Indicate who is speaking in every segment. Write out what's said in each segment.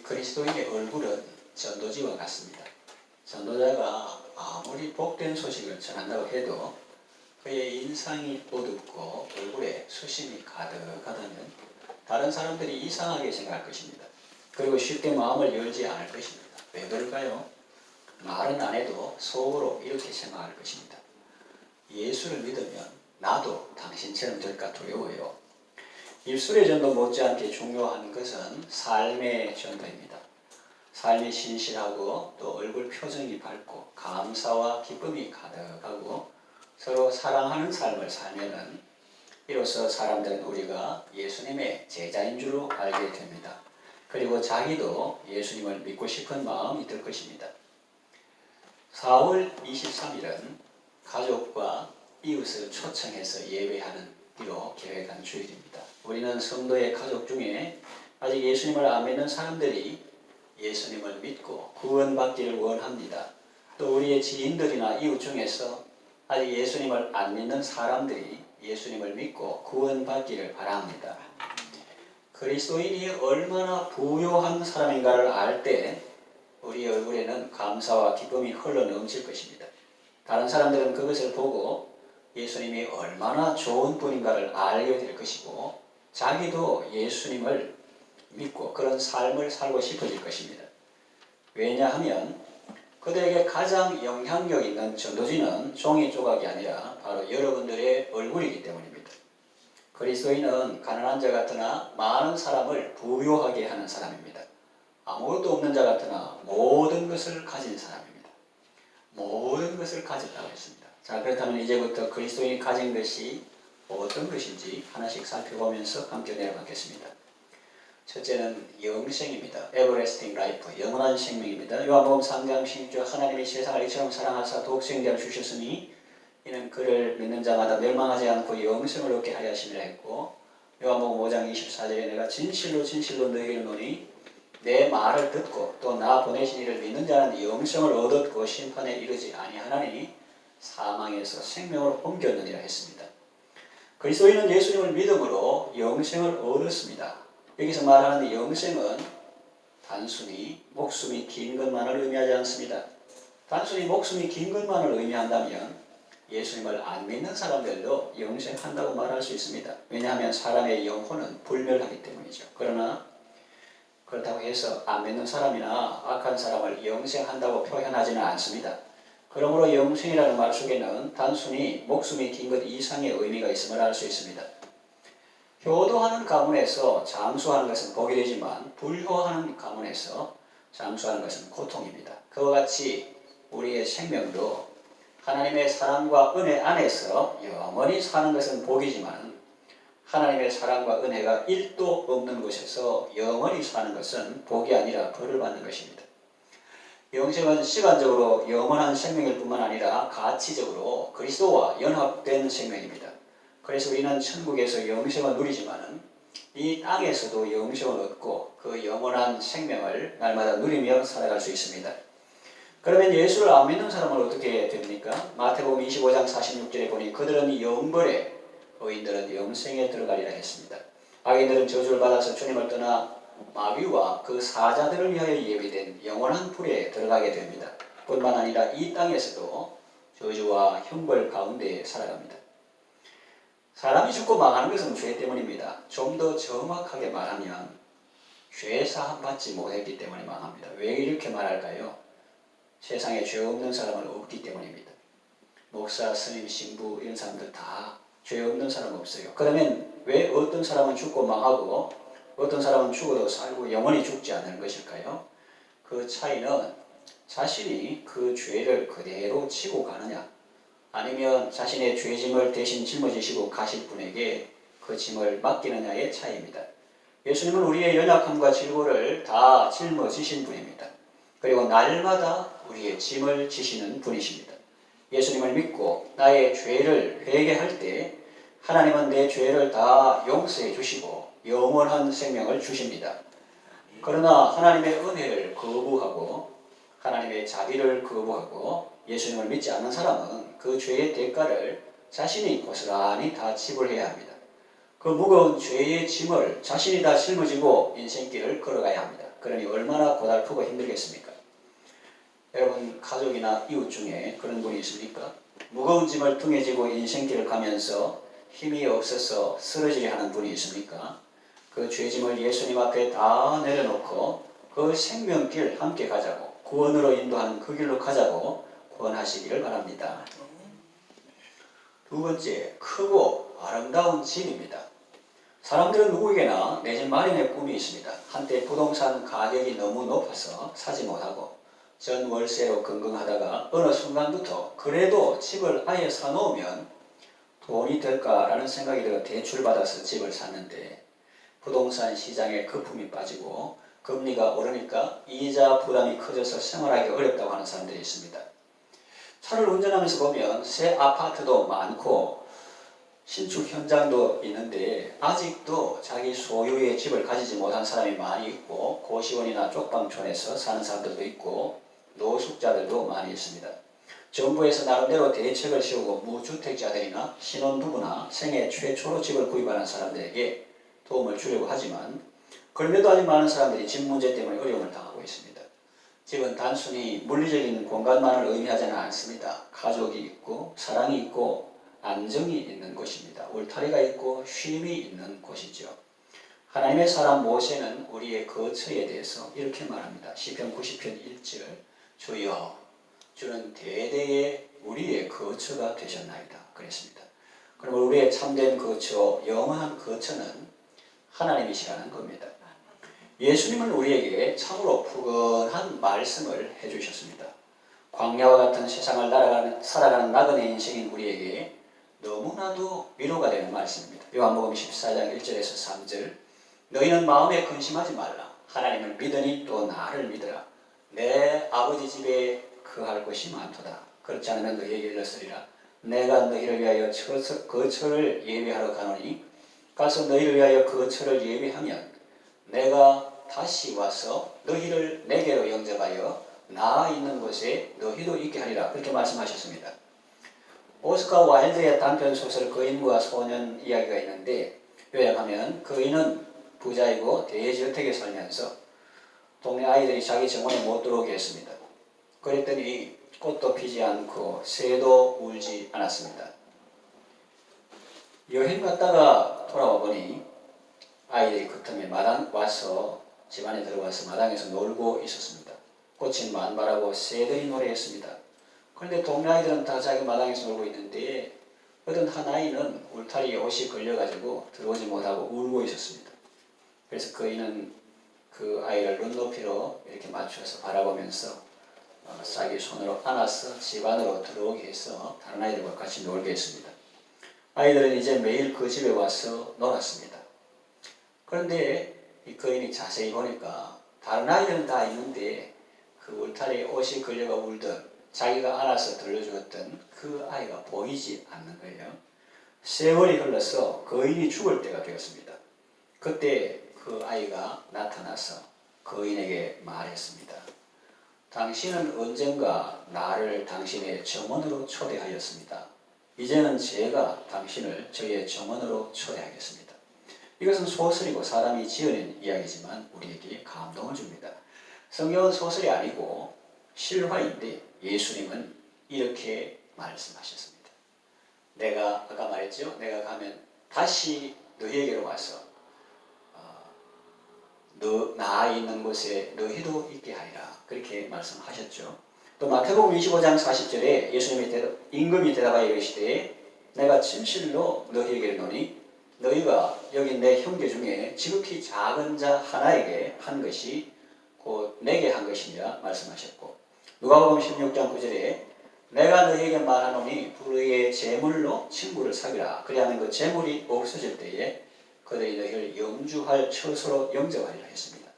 Speaker 1: 그리스도인의 얼굴은 전도지와 같습니다. 전도자가 아무리 복된 소식을 전한다고 해도 그의 인상이 어둡고 얼굴에 수심이 가득하다면 다른 사람들이 이상하게 생각할 것입니다. 그리고 쉽게 마음을 열지 않을 것입니다. 왜 그럴까요? 말은 안 해도 속으로 이렇게 생각할 것입니다. 예수를 믿으면 나도 당신처럼 될까 두려워요. 입술의 전도 못지않게 중요한 것은 삶의 전도입니다. 삶이 신실하고 또 얼굴 표정이 밝고 감사와 기쁨이 가득하고 서로 사랑하는 삶을 살면은 이로써 사람들은 우리가 예수님의 제자인 줄로 알게 됩니다. 그리고 자기도 예수님을 믿고 싶은 마음이 들 것입니다. 4월 23일은 가족과 이웃을 초청해서 예배하는 일로 계획한 주일입니다. 우리는 성도의 가족 중에 아직 예수님을 안 믿는 사람들이 예수님을 믿고 구원받기를 원합니다. 또 우리의 지인들이나 이웃 중에서 아직 예수님을 안 믿는 사람들이 예수님을 믿고 구원받기를 바랍니다. 그리스도인이 얼마나 부요한 사람인가를 알 때 우리 얼굴에는 감사와 기쁨이 흘러 넘칠 것입니다. 다른 사람들은 그것을 보고 예수님이 얼마나 좋은 분인가를 알게 될 것이고 자기도 예수님을 믿고 그런 삶을 살고 싶어질 것입니다. 왜냐하면 그들에게 가장 영향력 있는 전도지는 종이 조각이 아니라 바로 여러분들의 얼굴이기 때문입니다. 그리스도인은 가난한 자 같으나 많은 사람을 부유하게 하는 사람입니다. 아무것도 없는 자 같으나 모든 것을 가진 사람입니다. 모든 것을 가졌다고 했습니다. 자, 그렇다면 이제부터 그리스도인이 가진 것이 어떤 것인지 하나씩 살펴보면서 함께 내려가겠습니다. 첫째는 영생입니다. Everlasting Life, 영원한 생명입니다. 요한복음 3장 16절 하나님이 세상을 이처럼 사랑하사 독생자를 주셨으니 이는 그를 믿는 자마다 멸망하지 않고 영생을 얻게 하려 하심이라 했고 요한복음 5장 24절에 내가 진실로 진실로 너희에게 이르노니 내 말을 듣고 또 나 보내신 이를 믿는 자는 영생을 얻었고 심판에 이르지 아니하나니 사망에서 생명으로 옮겼느니라 했습니다. 그리스도인은 예수님을 믿음으로 영생을 얻었습니다. 여기서 말하는 영생은 단순히 목숨이 긴 것만을 의미하지 않습니다. 단순히 목숨이 긴 것만을 의미한다면 예수님을 안 믿는 사람들도 영생한다고 말할 수 있습니다. 왜냐하면 사람의 영혼은 불멸하기 때문이죠. 그러나 그렇다고 해서 안 믿는 사람이나 악한 사람을 영생한다고 표현하지는 않습니다. 그러므로 영생이라는 말 속에는 단순히 목숨이 긴 것 이상의 의미가 있음을 알 수 있습니다. 효도하는 가문에서 장수하는 것은 복이 되지만 불효하는 가문에서 장수하는 것은 고통입니다. 그와 같이 우리의 생명도 하나님의 사랑과 은혜 안에서 영원히 사는 것은 복이지만 하나님의 사랑과 은혜가 1도 없는 곳에서 영원히 사는 것은 복이 아니라 벌을 받는 것입니다. 영생은 시간적으로 영원한 생명일 뿐만 아니라 가치적으로 그리스도와 연합된 생명입니다. 그래서 우리는 천국에서 영생을 누리지만 이 땅에서도 영생을 얻고 그 영원한 생명을 날마다 누리며 살아갈 수 있습니다. 그러면 예수를 안 믿는 사람은 어떻게 됩니까? 마태복음 25장 46절에 보니 그들은 영벌에 의인들은 영생에 들어가리라 했습니다. 악인들은 저주를 받아서 주님을 떠나 마귀와 그 사자들을 위하여 예비된 영원한 불에 들어가게 됩니다. 뿐만 아니라 이 땅에서도 저주와 형벌 가운데 살아갑니다. 사람이 죽고 망하는 것은 죄 때문입니다. 좀 더 정확하게 말하면 죄 사함 받지 못했기 때문에 망합니다. 왜 이렇게 말할까요? 세상에 죄 없는 사람은 없기 때문입니다. 목사, 스님, 신부 이런 사람들 다 죄 없는 사람 없어요. 그러면 왜 어떤 사람은 죽고 망하고 어떤 사람은 죽어도 살고 영원히 죽지 않는 것일까요? 그 차이는 자신이 그 죄를 그대로 지고 가느냐 아니면 자신의 죄짐을 대신 짊어지시고 가실 분에게 그 짐을 맡기느냐의 차이입니다. 예수님은 우리의 연약함과 질고를 다 짊어지신 분입니다. 그리고 날마다 우리의 짐을 지시는 분이십니다. 예수님을 믿고 나의 죄를 회개할 때 하나님은 내 죄를 다 용서해 주시고 영원한 생명을 주십니다. 그러나 하나님의 은혜를 거부하고 하나님의 자비를 거부하고 예수님을 믿지 않는 사람은 그 죄의 대가를 자신이 고스란히 다 지불해야 합니다. 그 무거운 죄의 짐을 자신이 다 짊어지고 인생길을 걸어가야 합니다. 그러니 얼마나 고달프고 힘들겠습니까? 여러분 가족이나 이웃 중에 그런 분이 있습니까? 무거운 짐을 등에 지고 인생길을 가면서 힘이 없어서 쓰러지려 하는 분이 있습니까? 그 죄짐을 예수님 앞에 다 내려놓고 그 생명길 함께 가자고, 구원으로 인도하는 그 길로 가자고 권하시기를 바랍니다. 두 번째, 크고 아름다운 집입니다. 사람들은 누구에게나 내 집 마련의 꿈이 있습니다. 한때 부동산 가격이 너무 높아서 사지 못하고 전 월세로 긍긍하다가 어느 순간부터 그래도 집을 아예 사놓으면 돈이 될까라는 생각이 들어 대출받아서 집을 샀는데 부동산 시장에 거품이 빠지고 금리가 오르니까 이자 부담이 커져서 생활하기 어렵다고 하는 사람들이 있습니다. 차를 운전하면서 보면 새 아파트도 많고 신축 현장도 있는데 아직도 자기 소유의 집을 가지지 못한 사람이 많이 있고 고시원이나 쪽방촌에서 사는 사람들도 있고 노숙자들도 많이 있습니다. 정부에서 나름대로 대책을 세우고 무주택자들이나 신혼부부나 생애 최초로 집을 구입하는 사람들에게 도움을 주려고 하지만 그럼에도 아직 많은 사람들이 집 문제 때문에 어려움을 당하고 있습니다. 집은 단순히 물리적인 공간만을 의미하지는 않습니다. 가족이 있고 사랑이 있고 안정이 있는 곳입니다. 울타리가 있고 쉼이 있는 곳이죠. 하나님의 사람 모세는 우리의 거처에 대해서 이렇게 말합니다. 시편 90편 1절 주여 주는 대대의 우리의 거처가 되셨나이다 그랬습니다. 그러면 우리의 참된 거처, 영원한 거처는 하나님이시라는 겁니다. 예수님은 우리에게 참으로 푸근한 말씀을 해주셨습니다. 광야와 같은 세상을 살아가는 나그네 인생인 우리에게 너무나도 위로가 되는 말씀입니다. 요한복음 14장 1절에서 3절 너희는 마음에 근심하지 말라. 하나님을 믿으니 또 나를 믿으라. 내 아버지 집에 거할 곳이 많도다. 그렇지 않으면 너희에게 일렀으리라. 내가 너희를 위하여 거처를 예비하러 가노니 가서 너희를 위하여 거처를 예비하면 내가 다시 와서 너희를 내게로 영접하여 나 있는 곳에 너희도 있게 하리라. 그렇게 말씀하셨습니다. 오스카 와일드의 단편소설 거인과 소년 이야기가 있는데 요약하면 거인은 부자이고 대저택에 살면서 동네 아이들이 자기 정원에 못 들어오게 했습니다. 그랬더니 꽃도 피지 않고 새도 울지 않았습니다. 여행 갔다가 돌아와 보니 아이들이 그 틈에 마당 와서 집안에 들어와서 마당에서 놀고 있었습니다. 꽃은 만발하고 새들이 노래했습니다. 그런데 동네 아이들은 다 자기 마당에서 놀고 있는데 어떤 한 아이는 울타리에 옷이 걸려가지고 들어오지 못하고 울고 있었습니다. 그래서 거인은 그 아이를 눈높이로 이렇게 맞춰서 바라보면서 자기 손으로 안아서 집 안으로 들어오게 해서 다른 아이들과 같이 놀게 했습니다. 아이들은 이제 매일 그 집에 와서 놀았습니다. 그런데 이 거인이 자세히 보니까 다른 아이들은 다 있는데 그 울타리에 옷이 걸려가 울던 자기가 안아서 들려주었던 그 아이가 보이지 않는 거예요. 세월이 흘러서 거인이 죽을 때가 되었습니다. 그때 그 아이가 나타나서 거인에게 말했습니다. 당신은 언젠가 나를 당신의 정원으로 초대하였습니다. 이제는 제가 당신을 저의 정원으로 초대하겠습니다. 이것은 소설이고 사람이 지어낸 이야기지만 우리에게 감동을 줍니다. 성경은 소설이 아니고 실화인데 예수님은 이렇게 말씀하셨습니다. 내가 아까 말했죠. 내가 가면 다시 너희에게로 와서 나 있는 곳에 너희도 있게 하리라. 그렇게 말씀하셨죠. 또 마태복음 25장 40절에 예수님이 임금이 대답하여 이르시되 내가 진실로 너희에게 이르노니 너희가 여기 내 형제 중에 지극히 작은 자 하나에게 한 것이 곧 내게 한 것이니라 말씀하셨고 누가복음 16장 9절에 내가 너희에게 말하노니 불의의 제물로 친구를 사귀라. 그리하면 그 제물이 없어질 때에 그들이 너희를 영주할 처소로 영접하리라 했습니다.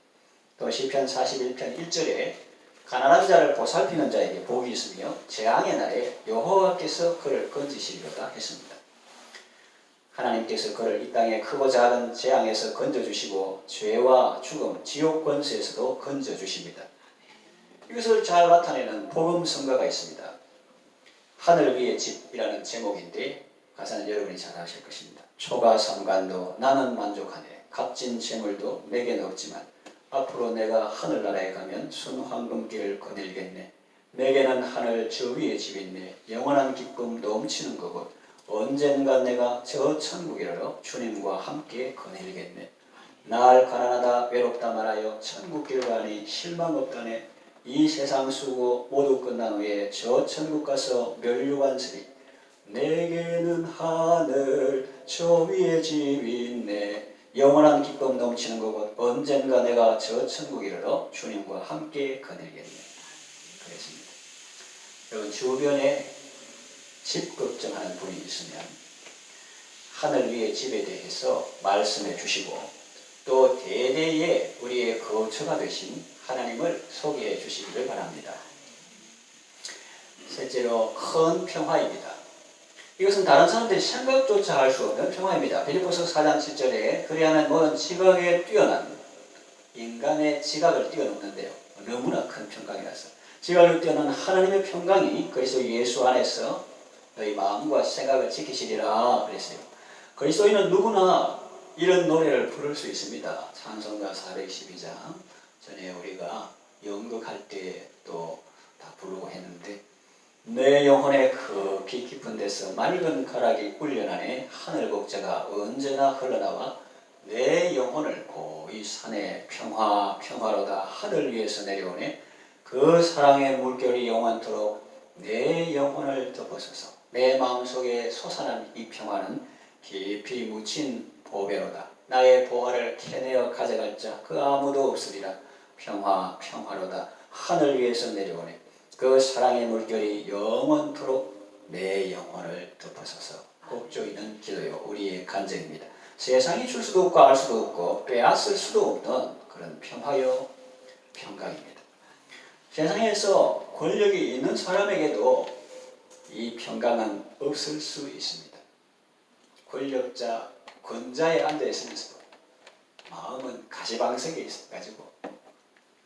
Speaker 1: 또 시편 41편 1절에 가난한 자를 보살피는 자에게 복이 있으며 재앙의 날에 여호와께서 그를 건지시리로다 했습니다. 하나님께서 그를 이 땅의 크고 작은 재앙에서 건져주시고 죄와 죽음, 지옥 권세에서도 건져주십니다. 이것을 잘 나타내는 복음 성가가 있습니다. 하늘 위의 집이라는 제목인데 가사는 여러분이 잘 아실 것입니다. 초가 삼간도 나는 만족하네. 값진 재물도 내겐 없지만 앞으로 내가 하늘나라에 가면 순황금길을 거닐겠네. 내게는 하늘 저 위에 집이 있네. 영원한 기쁨 넘치는 그곳. 언젠가 내가 저 천국이라로 주님과 함께 거닐겠네. 날 가난하다 외롭다 말하여 천국길 가니 실망 없다네. 이 세상 수고 모두 끝난 후에 저 천국 가서 멸류관스리 내게는 하늘 저 위에 집이 있네. 영원한 기쁨 넘치는 그곳. 언젠가 내가 저 천국이라도 주님과 함께 거닐겠네. 그랬습니다. 여러분 주변에 집 걱정하는 분이 있으면 하늘 위의 집에 대해서 말씀해 주시고 또 대대에 우리의 거처가 되신 하나님을 소개해 주시기를 바랍니다. 셋째로 큰 평화입니다. 이것은 다른 사람들이 생각조차 할 수 없는 평화입니다. 빌립보서 4장 7절에 그리하면 모든 지각에 뛰어난 인간의 지각을 뛰어넘는데요. 너무나 큰 평강이라서 지각을 뛰어난 하나님의 평강이 그리스도 예수 안에서 너희 마음과 생각을 지키시리라 그랬어요. 그리스도인은 누구나 이런 노래를 부를 수 있습니다. 찬송가 412장 전에 우리가 연극할 때 또 다 부르고 했는데 내 영혼의 깊이 깊은 데서 맑은 가락이 울려나네. 하늘 곡자가 언제나 흘러나와 내 영혼을 고이 산에 평화로다 하늘 위에서 내려오네. 그 사랑의 물결이 영원토록 내 영혼을 덮어서서 내 마음속에 솟아난 이 평화는 깊이 묻힌 보배로다. 나의 보화를 캐내어 가져갈 자 그 아무도 없으리라. 평화로다 하늘 위에서 내려오네. 그 사랑의 물결이 영원토록 내 영혼을 덮어서서. 곡조이는 기도요 우리의 간증입니다. 세상이 줄 수도 없고 알 수도 없고 빼앗을 수도 없는 그런 평화요 평강입니다. 세상에서 권력이 있는 사람에게도 이 평강은 없을 수 있습니다. 권력자, 권자에 앉아있으면서도 마음은 가시방석에 있어가지고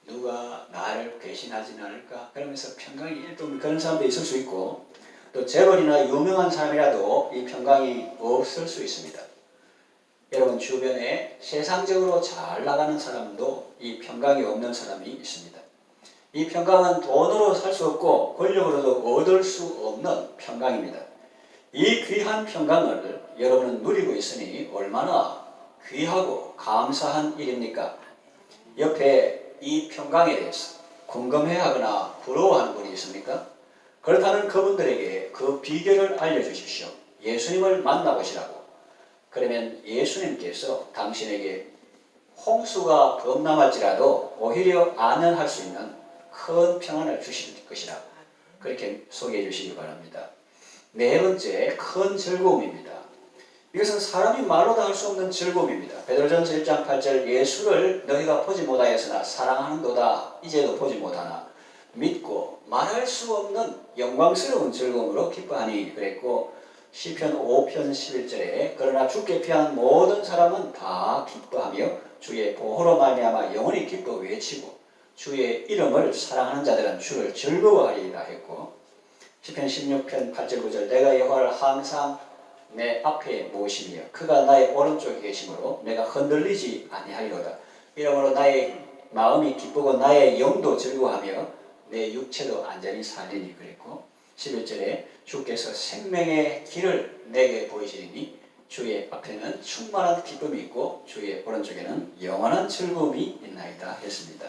Speaker 1: 누가 나를 배신하지는 않을까 그러면서 평강이 일동 그런 사람도 있을 수 있고 또 재벌이나 유명한 사람이라도 이 평강이 없을 수 있습니다. 여러분 주변에 세상적으로 잘 나가는 사람도 이 평강이 없는 사람이 있습니다. 이 평강은 돈으로 살 수 없고 권력으로도 얻을 수 없는 평강입니다. 이 귀한 평강을 여러분은 누리고 있으니 얼마나 귀하고 감사한 일입니까? 옆에 이 평강에 대해서 궁금해하거나 부러워하는 분이 있습니까? 그렇다면 그분들에게 그 비결을 알려주십시오. 예수님을 만나보시라고. 그러면 예수님께서 당신에게 홍수가 범람할지라도 오히려 안연할 수 있는 큰 평안을 주실 것이라고 그렇게 소개해 주시기 바랍니다. 네 번째, 큰 즐거움입니다. 이것은 사람이 말로 다 할 수 없는 즐거움입니다. 베드로전서 1장 8절 예수를 너희가 보지 못하였으나 사랑하는도다 이제도 보지 못하나 믿고 말할 수 없는 영광스러운 즐거움으로 기뻐하니 그랬고 시편 5편 11절에 그러나 주께 피한 모든 사람은 다 기뻐하며 주의 보호로 말미암아 영원히 기뻐 외치고 주의 이름을 사랑하는 자들은 주를 즐거워하리라 했고 시편 16편 8절 9절 내가 여호와를 항상 내 앞에 모시며 그가 나의 오른쪽에 계심으로 내가 흔들리지 아니하리로다. 이러므로 나의 마음이 기쁘고 나의 영도 즐거워하며 내 육체도 안전히 살리니 그랬고 11절에 주께서 생명의 길을 내게 보이시니 주의 앞에는 충만한 기쁨이 있고 주의 오른쪽에는 영원한 즐거움이 있나이다 했습니다.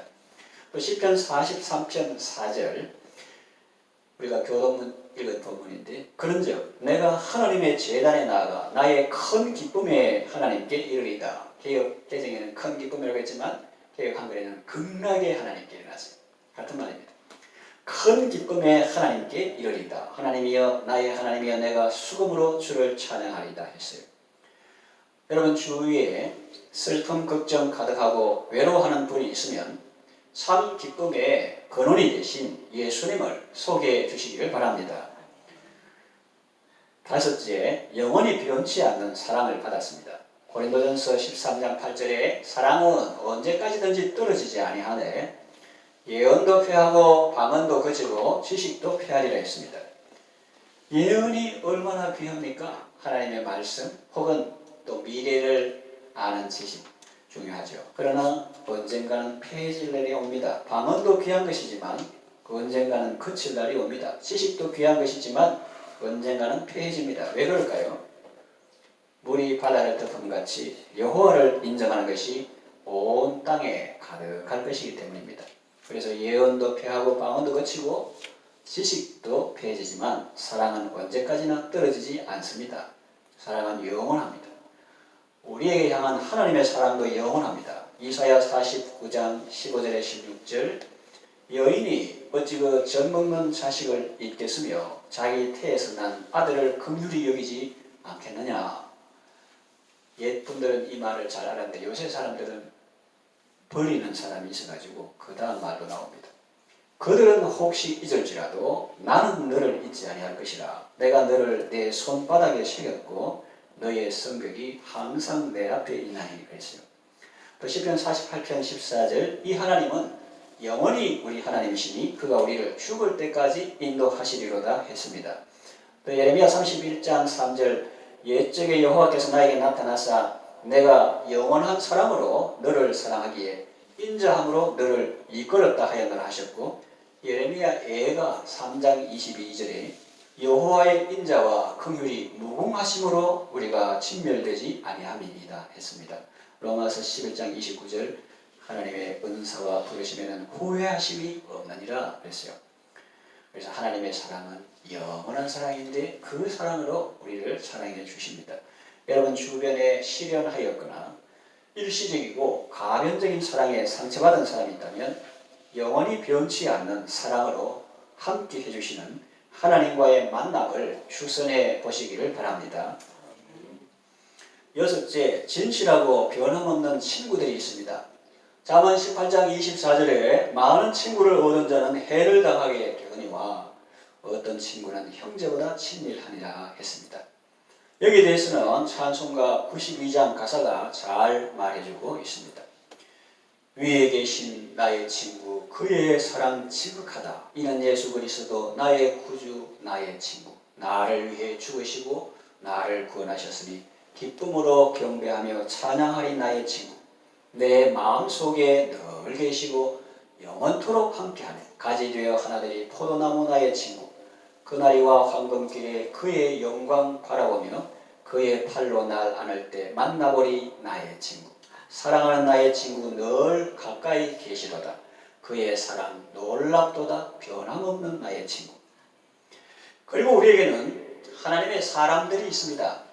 Speaker 1: 또 시편 43편 4절 우리가 교동문 읽은 본문인데 그런즉 내가 하나님의 제단에 나아가 나의 큰 기쁨에 하나님께 이르리다. 개역 개정에는 큰 기쁨이라고 했지만 개역 한글에는 극락의 하나님께 이르렀어요. 같은 말입니다. 큰 기쁨에 하나님께 이르리다. 하나님이여 나의 하나님이여 내가 수금으로 주를 찬양하리다 했어요. 여러분 주위에 슬픔 걱정 가득하고 외로워하는 분이 있으면 참 기쁨의 근원이 되신 예수님을 소개해 주시기를 바랍니다. 다섯째, 영원히 변치 않는 사랑을 받았습니다. 고린도전서 13장 8절에 사랑은 언제까지든지 떨어지지 아니하네 예언도 패하고 방언도 거치고 지식도 패하리라 했습니다. 예언이 얼마나 귀합니까? 하나님의 말씀 혹은 또 미래를 아는 지식 중요하죠. 그러나 언젠가는 폐해질 날이 옵니다. 방언도 귀한 것이지만 언젠가는 그칠 날이 옵니다. 지식도 귀한 것이지만 언젠가는 폐해집니다. 왜 그럴까요? 물이 바다를 덮음같이 여호와를 인정하는 것이 온 땅에 가득할 것이기 때문입니다. 그래서 예언도 폐하고 방언도 거치고 지식도 폐해지지만 사랑은 언제까지나 떨어지지 않습니다. 사랑은 영원합니다. 우리에게 향한 하나님의 사랑도 영원합니다. 이사야 49장 15절에 16절 여인이 어찌 그 젖먹는 자식을 잊겠으며 자기 태에서 난 아들을 긍휼히 여기지 않겠느냐. 옛분들은 이 말을 잘 알았는데 요새 사람들은 버리는 사람이 있어가지고 그 다음 말로 나옵니다. 그들은 혹시 잊을지라도 나는 너를 잊지 아니할 것이라. 내가 너를 내 손바닥에 새겼고 너의 성벽이 항상 내 앞에 있나니 그랬어요. 또 시편 48편 14절 이 하나님은 영원히 우리 하나님이시니 그가 우리를 죽을 때까지 인도하시리로다 했습니다. 또 예레미야 31장 3절 옛적에 여호와께서 나에게 나타나사 내가 영원한 사랑으로 너를 사랑하기에 인자함으로 너를 이끌었다 하였노라 하셨고 예레미야 애가 3장 22절에 여호와의 인자와 긍휼이 무궁하심으로 우리가 진멸되지 아니함이니이다 했습니다. 로마서 11장 29절 하나님의 은사와 부르심에는 후회하심이 없느니라 그랬어요. 그래서 하나님의 사랑은 영원한 사랑인데 그 사랑으로 우리를 사랑해 주십니다. 여러분 주변에 실연하였거나 일시적이고 가변적인 사랑에 상처받은 사람이 있다면 영원히 변치 않는 사랑으로 함께 해주시는 하나님과의 만남을 추선해 보시기를 바랍니다. 여섯째, 진실하고 변함없는 친구들이 있습니다. 잠언 18장 24절에 많은 친구를 얻은 자는 해를 당하게 되거니와 어떤 친구는 형제보다 친밀하니라 했습니다. 여기에 대해서는 찬송가 92장 가사가 잘 말해주고 있습니다. 위에 계신 나의 친구 그의 사랑 지극하다. 이는 예수 그리스도 나의 구주 나의 친구 나를 위해 죽으시고 나를 구원하셨으니 기쁨으로 경배하며 찬양하리 나의 친구 내 마음속에 늘 계시고 영원토록 함께하네. 가지 되어 하나되리 포도나무 나의 친구 그날이와 황금길에 그의 영광 바라보며 그의 팔로 날 안을 때 만나보리 나의 친구 사랑하는 나의 친구 늘 가까이 계시도다. 그의 사랑 놀랍도다. 변함없는 나의 친구. 그리고 우리에게는 하나님의 사람들이 있습니다.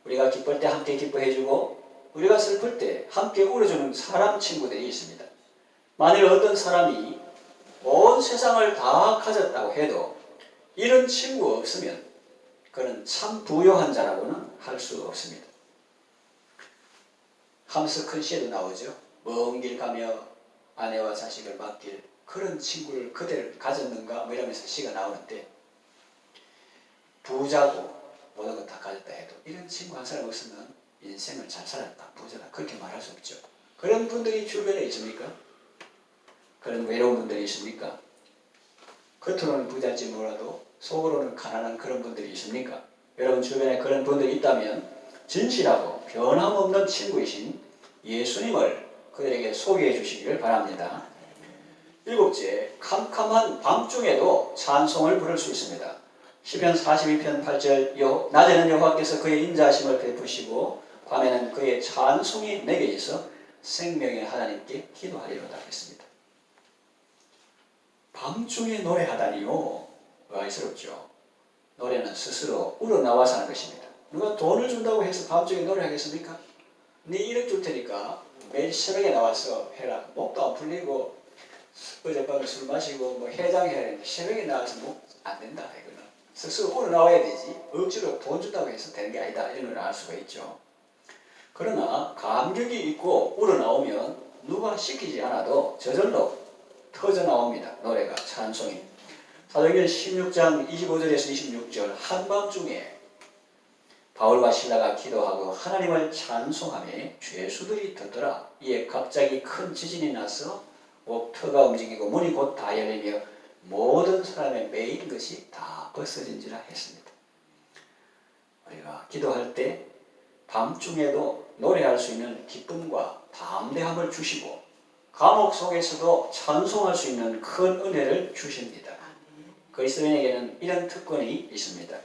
Speaker 1: 우리가 기쁠 때 함께 기뻐해주고 우리가 슬플 때 함께 울어주는 사람 친구들이 있습니다. 만일 어떤 사람이 온 세상을 다 가졌다고 해도 이런 친구 없으면 그는 참 부유한 자라고는 할 수 없습니다. 함스 큰시에도 나오죠. 먼 길 가며 아내와 자식을 맡길 그런 친구를 그대를 가졌는가 뭐 이러면서 시가 나오는데 부자고 모든 것 다 가졌다 해도 이런 친구 한 사람 없으면 인생을 잘 살았다 부자다 그렇게 말할 수 없죠. 그런 분들이 주변에 있습니까? 그런 외로운 분들이 있습니까? 겉으로는 부자인지 몰라도 속으로는 가난한 그런 분들이 있습니까? 여러분 주변에 그런 분들이 있다면 진실하고 변함없는 친구이신 예수님을 그들에게 소개해 주시기를 바랍니다. 일곱째, 캄캄한 밤중에도 찬송을 부를 수 있습니다. 시편 42편 8절 낮에는 여호와께서 그의 인자하심을 베푸시고 밤에는 그의 찬송이 내게 있어 생명의 하나님께 기도하리로다 했습니다. 밤중에 노래하다니요. 의아스럽죠. 노래는 스스로 우러나와서 하는 것입니다. 누가 돈을 준다고 해서 밤중에 노래하겠습니까? 네 1억 줄 테니까 매일 새벽에 나와서 해라. 목도 안 풀리고 어젯밤에 술 마시고 뭐 해장해야 되는데 새벽에 나와서 목 안 된다. 이거는 스스로 우러나와야 되지 억지로 돈 준다고 해서 되는 게 아니다. 이런 걸 알 수가 있죠. 그러나 감격이 있고 우러나오면 누가 시키지 않아도 저절로 터져 나옵니다. 노래가 찬송이. 사도행전 16장 25절에서 26절 한밤중에 바울과 실라가 기도하고 하나님을 찬송하며 죄수들이 듣더라. 이에 갑자기 큰 지진이 나서 옥터가 움직이고 문이 곧 다 열리며 모든 사람의 매인 것이 다 벗어진지라 했습니다. 우리가 기도할 때 밤중에도 노래할 수 있는 기쁨과 담대함을 주시고 감옥 속에서도 찬송할 수 있는 큰 은혜를 주십니다. 그리스도인에게는 이런 특권이 있습니다.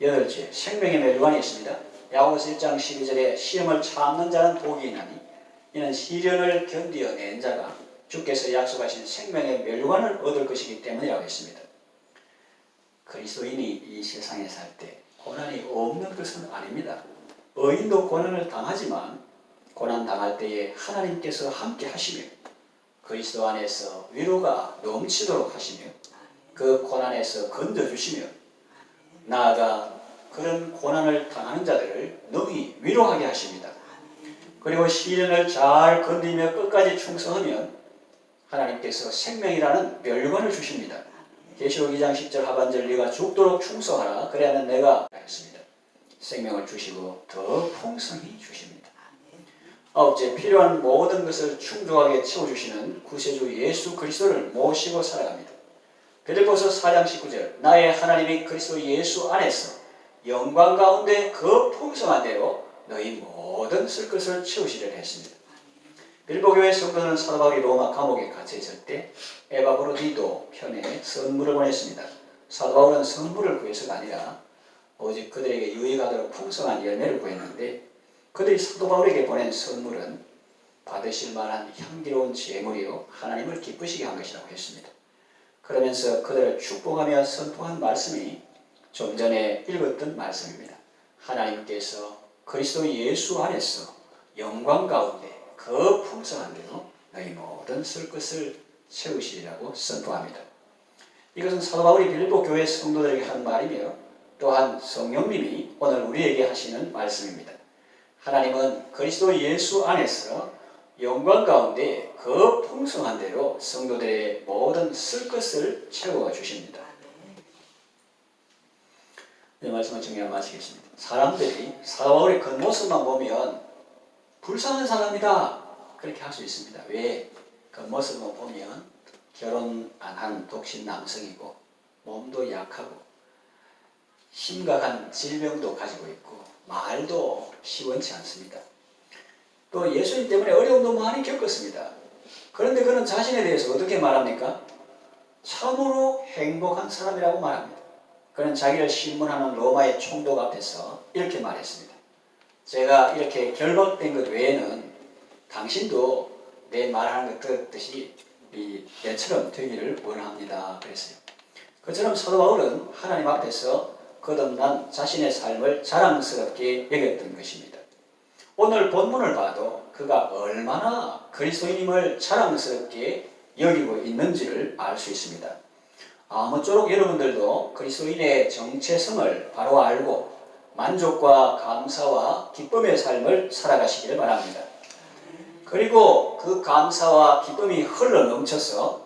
Speaker 1: 8째, 생명의 멸관이 있습니다. 야고보서 1장 12절에 시험을 참는 자는 복이 있나니 이는 시련을 견디어낸 자가 주께서 약속하신 생명의 멸관을 얻을 것이기 때문이라고 했습니다. 그리스도인이 이 세상에 살 때 고난이 없는 것은 아닙니다. 의인도 고난을 당하지만 고난 당할 때에 하나님께서 함께 하시며 그리스도 안에서 위로가 넘치도록 하시며 그 고난에서 건져주시며 나아가 그런 고난을 당하는 자들을 능히 위로하게 하십니다. 그리고 시련을 잘 건디며 끝까지 충성하면 하나님께서 생명이라는 멸관을 주십니다. 계시록 2장 10절 하반절 네가 죽도록 충성하라 그래야만 내가 했습니다. 생명을 주시고 더 풍성히 주십니다. 9째, 필요한 모든 것을 충족하게 채워주시는 구세주 예수 그리스도를 모시고 살아갑니다. 빌립보서 4장 19절 나의 하나님이 그리스도 예수 안에서 영광 가운데 그 풍성한 대로 너희 모든 쓸 것을 채우시려고 했습니다. 빌립보 교회 성도는 사도 바울이 로마 감옥에 갇혀 있을 때 에바브로디도 편에 선물을 보냈습니다. 사도 바울은 선물을 구해서가 아니라 오직 그들에게 유익하도록 풍성한 열매를 구했는데 그들이 사도 바울에게 보낸 선물은 받으실 만한 향기로운 제물이요 하나님을 기쁘시게 한 것이라고 했습니다. 그러면서 그들을 축복하며 선포한 말씀이 좀 전에 읽었던 말씀입니다. 하나님께서 그리스도 예수 안에서 영광 가운데 그 풍성한 대로 너희 모든 쓸 것을 채우시리라고 선포합니다. 이것은 사도 바울이 빌립보 교회 성도들에게 한 말이며 또한 성령님이 오늘 우리에게 하시는 말씀입니다. 하나님은 그리스도 예수 안에서 영광 가운데 그 풍성한 대로 성도들의 모든 쓸 것을 채워 주십니다. 이 말씀을 정리하고 마치겠습니다. 사람들이 사도 바울의 겉모습만 보면 불쌍한 사람이다 그렇게 할 수 있습니다. 왜? 겉모습만 보면 결혼 안 한 독신 남성이고 몸도 약하고 심각한 질병도 가지고 있고 말도 시원치 않습니다. 또 예수님 때문에 어려움도 많이 겪었습니다. 그런데 그는 자신에 대해서 어떻게 말합니까? 참으로 행복한 사람이라고 말합니다. 그는 자기를 신문하는 로마의 총독 앞에서 이렇게 말했습니다. 제가 이렇게 결박된 것 외에는 당신도 내 말하는 것 들었듯이 내처럼 되기를 원합니다. 그랬어요. 그처럼 사도 바울은 하나님 앞에서 거듭난 자신의 삶을 자랑스럽게 여겼던 것입니다. 오늘 본문을 봐도 그가 얼마나 그리스도인임을 자랑스럽게 여기고 있는지를 알 수 있습니다. 아무쪼록 여러분들도 그리스도인의 정체성을 바로 알고 만족과 감사와 기쁨의 삶을 살아가시기를 바랍니다. 그리고 그 감사와 기쁨이 흘러 넘쳐서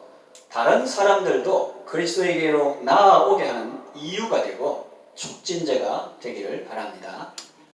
Speaker 1: 다른 사람들도 그리스도에게로 나아오게 하는 이유가 되고 촉진제가 되기를 바랍니다.